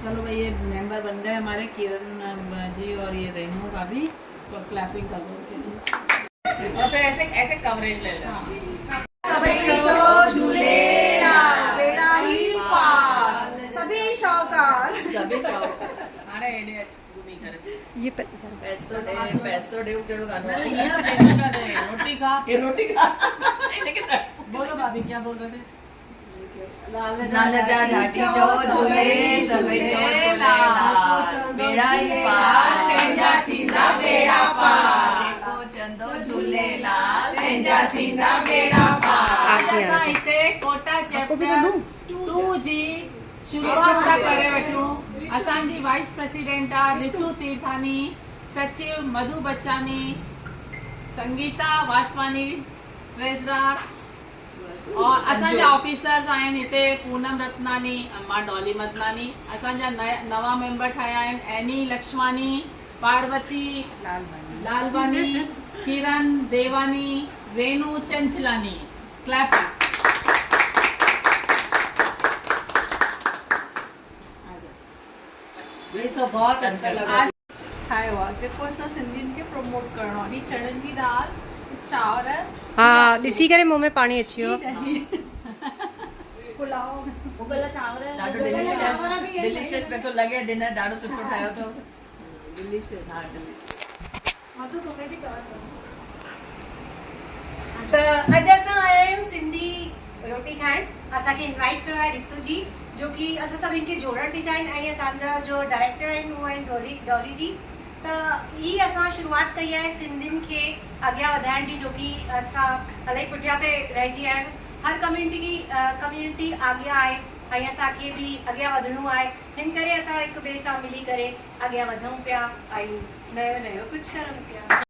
चलो भाई ये मेंबर बन गए हमारे किरण जी और ये रेनू भाभी, तो क्लैपिंग कर दो उनके लिए और फिर ऐसे ऐसे कवरेज ले लो। सभी शौकार अरे एडे घूमी करे ये पैसो दे केड़ो गानो नहीं ये पैसे का दे रोटी खा ये रोटी खा बोलो भाभी क्या बोल रहे थे? लाल जा झाटी जो झूले सभई झूलेला बेड़ा ही पार तेंजा थींदा बेड़ा पार जेको चंदो झूलेला तेंजा थींदा बेड़ा पार। असां हिते कोटा चैप्टर 2 जी शुरुआत था करे वठूं। असांजी वाइस प्रेसिडेंट आहे रितु तीर्थानी, सचिव मधु बच्चानी, संगीता वासवानी ट्रेजरर और असांजा ऑफिसर्स आहिनि हिते पूनम रत्नानी, अम्मा डॉली मदनानी। असांजा नवा मेंबर ठाहिया आहिनि एनी लक्ष्मानी, पार्वती लालवानी, किरण देवानी, रेनू चंचलानी। क्लैपिंग। ये सब बहुत अच्छा लगा। ठाहियो आहे जेको असां सिंधियुनि खे प्रमोट करणो आहे। चणनि जी दाल, चांवर, हा ॾिसी करे मुंह में पानी अची वियो। पुलाव, भुॻल चांवर, ॾाढो डिलीशियस पे तो लगे डिनर ॾाढो सुठो ठाहियो अथव। डिलीशियस हाँ डिलीशियस। मधु तोखे बि कवर करो। त अॼु असां आया आहियूं सिंधी रोटी खाइण। असांखे इनवाइट कयो आहे रितु जी, जो कि असां सभिनि खे जोड़ण थी चाहिनि, ऐं असांजा जो डायरेक्टर आहिनि उहे आहिनि डॉली जी। त ही असां शुरूआत कई आहे सिंधियुनि खे अॻियां वधाइण जी, जो कि असां इलाही पुठियां ते रहिजी विया आहियूं। हर कम्यूनिटी अॻियां आहे ऐं असांखे बि अॻियां वधिणो आहे। हिन करे असां हिक ॿिए सां मिली करे अॻियां वधूं पिया ऐं नयो कुझु करूं पिया।